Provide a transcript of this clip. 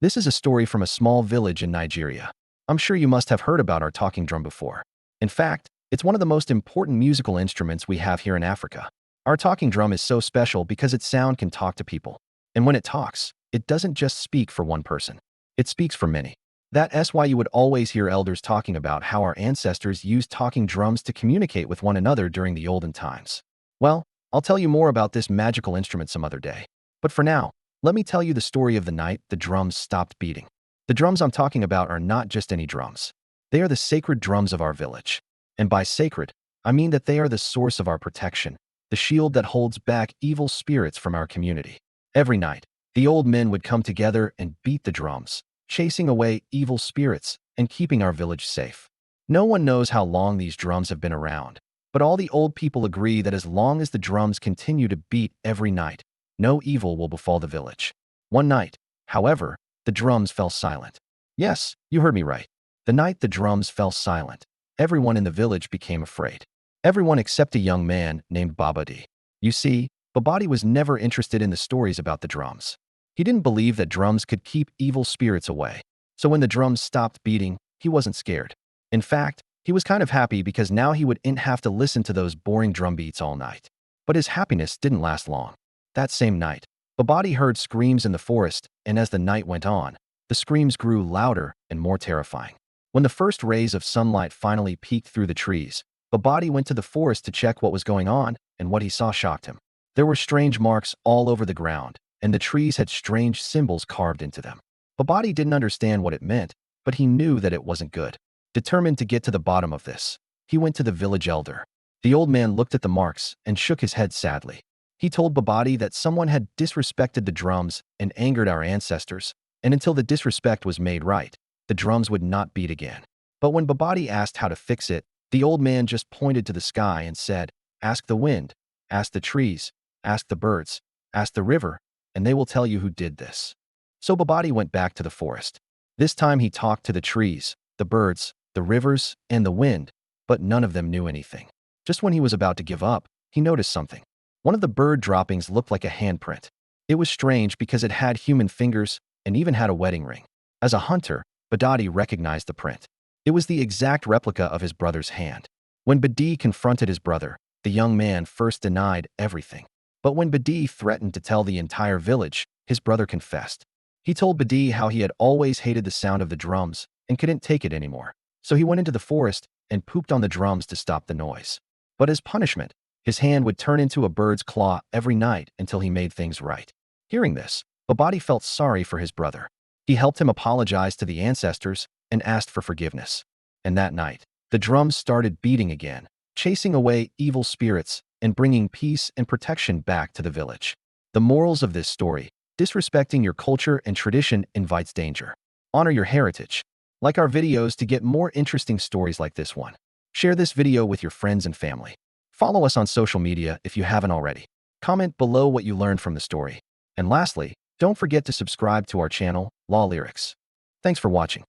This is a story from a small village in Nigeria. I'm sure you must have heard about our talking drum before. In fact, it's one of the most important musical instruments we have here in Africa. Our talking drum is so special because its sound can talk to people. And when it talks, it doesn't just speak for one person. It speaks for many. That's why you would always hear elders talking about how our ancestors used talking drums to communicate with one another during the olden times. Well, I'll tell you more about this magical instrument some other day. But for now, let me tell you the story of the night the drums stopped beating. The drums I'm talking about are not just any drums. They are the sacred drums of our village. And by sacred, I mean that they are the source of our protection, the shield that holds back evil spirits from our community. Every night, the old men would come together and beat the drums, chasing away evil spirits and keeping our village safe. No one knows how long these drums have been around, but all the old people agree that as long as the drums continue to beat every night, no evil will befall the village. One night, however, the drums fell silent. Yes, you heard me right. The night the drums fell silent, everyone in the village became afraid. Everyone except a young man named Babadi. You see, Babadi was never interested in the stories about the drums. He didn't believe that drums could keep evil spirits away. So when the drums stopped beating, he wasn't scared. In fact, he was kind of happy because now he wouldn't have to listen to those boring drum beats all night. But his happiness didn't last long. That same night, Babadi heard screams in the forest, and as the night went on, the screams grew louder and more terrifying. When the first rays of sunlight finally peeked through the trees, Babadi went to the forest to check what was going on, and what he saw shocked him. There were strange marks all over the ground, and the trees had strange symbols carved into them. Babadi didn't understand what it meant, but he knew that it wasn't good. Determined to get to the bottom of this, he went to the village elder. The old man looked at the marks and shook his head sadly. He told Babadi that someone had disrespected the drums and angered our ancestors, and until the disrespect was made right, the drums would not beat again. But when Babadi asked how to fix it, the old man just pointed to the sky and said, "Ask the wind, ask the trees, ask the birds, ask the river, and they will tell you who did this." So Babadi went back to the forest. This time he talked to the trees, the birds, the rivers, and the wind, but none of them knew anything. Just when he was about to give up, he noticed something. One of the bird droppings looked like a handprint. It was strange because it had human fingers and even had a wedding ring. As a hunter, Babadi recognized the print. It was the exact replica of his brother's hand. When Badi confronted his brother, the young man first denied everything. But when Badi threatened to tell the entire village, his brother confessed. He told Badi how he had always hated the sound of the drums and couldn't take it anymore. So he went into the forest and pooped on the drums to stop the noise. But as punishment, his hand would turn into a bird's claw every night until he made things right. Hearing this, Babadi felt sorry for his brother. He helped him apologize to the ancestors and asked for forgiveness. And that night, the drums started beating again, chasing away evil spirits and bringing peace and protection back to the village. The morals of this story: disrespecting your culture and tradition invites danger. Honor your heritage. Like our videos to get more interesting stories like this one. Share this video with your friends and family. Follow us on social media if you haven't already. Comment below what you learned from the story. And lastly, don't forget to subscribe to our channel, LAWALYRICS. Thanks for watching.